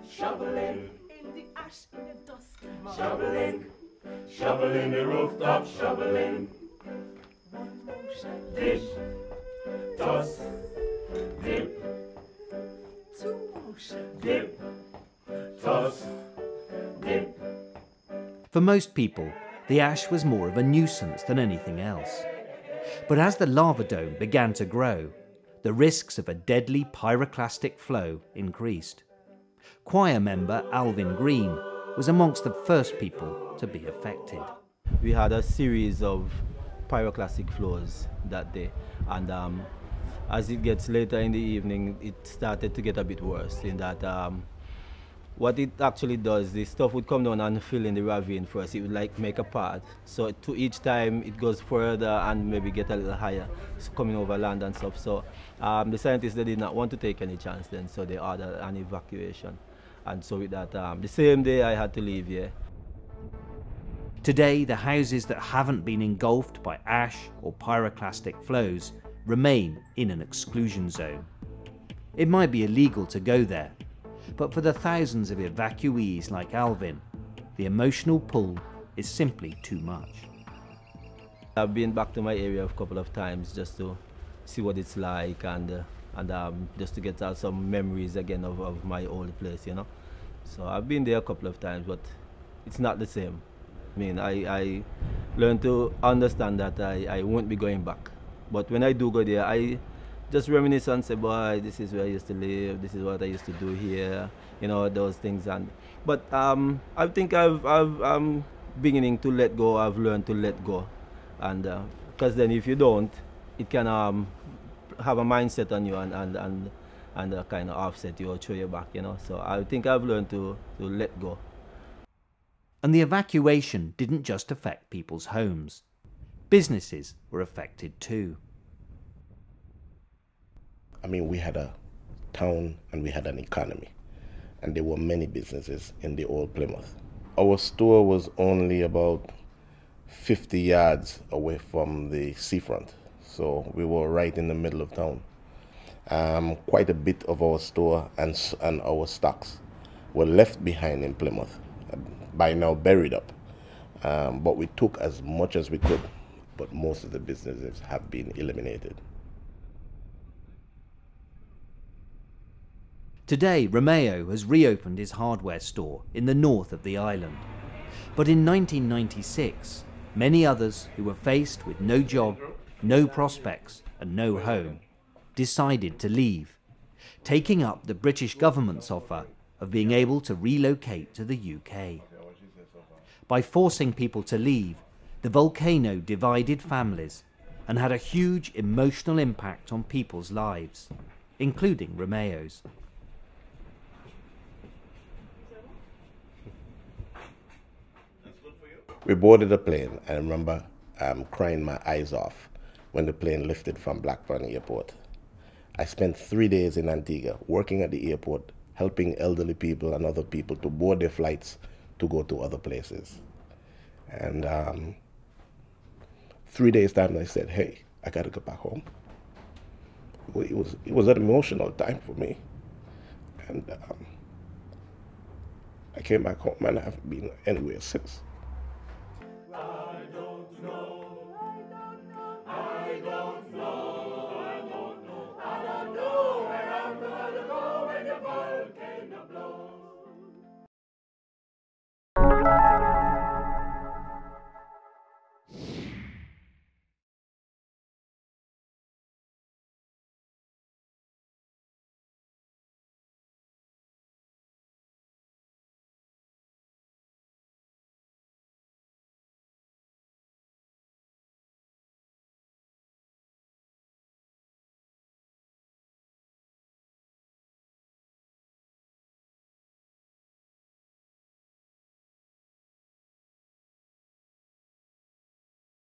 shoveling in the ash, in the dust, shoveling, shoveling the rooftop, shoveling. one motion, Dip, toss, dip, two motion, dip, toss, dip. For most people, the ash was more of a nuisance than anything else. But as the lava dome began to grow, the risks of a deadly pyroclastic flow increased. Choir member Alvin Green was amongst the first people to be affected. We had a series of pyroclastic flows that day, and as it gets later in the evening, it started to get a bit worse in that what it actually does, the stuff would come down and fill in the ravine first. It would like make a path. So to each time it goes further and maybe get a little higher, so coming over land and stuff. So the scientists, they did not want to take any chance then, so they ordered an evacuation. And so with that, the same day I had to leave here. Today, the houses that haven't been engulfed by ash or pyroclastic flows remain in an exclusion zone. It might be illegal to go there, but for the thousands of evacuees like Alvin, the emotional pull is simply too much. I've been back to my area a couple of times just to see what it's like and just to get out some memories again of my old place, you know. So I've been there a couple of times, but it's not the same. I mean, I learned to understand that I won't be going back. But when I do go there, I just reminisce and say, boy, this is where I used to live, this is what I used to do here, you know, those things. But I think I'm beginning to let go. I've learned to let go. And because then if you don't, it can have a mindset on you and kind of offset you or throw you back, you know. So I think I've learned to let go. And the evacuation didn't just affect people's homes. Businesses were affected too. I mean, we had a town and we had an economy, and there were many businesses in the old Plymouth. Our store was only about 50 yards away from the seafront, so we were right in the middle of town. Quite a bit of our store and our stocks were left behind in Plymouth, by now buried up, but we took as much as we could, but most of the businesses have been eliminated. Today, Romeo has reopened his hardware store in the north of the island. But in 1996, many others who were faced with no job, no prospects and no home decided to leave, taking up the British government's offer of being able to relocate to the UK. By forcing people to leave, the volcano divided families and had a huge emotional impact on people's lives, including Romeo's. We boarded a plane. I remember crying my eyes off when the plane lifted from Blackburn Airport. I spent 3 days in Antigua working at the airport, helping elderly people and other people to board their flights to go to other places. And 3 days time I said, hey, I gotta go back home. It was an emotional time for me. And I came back home and I haven't been anywhere since.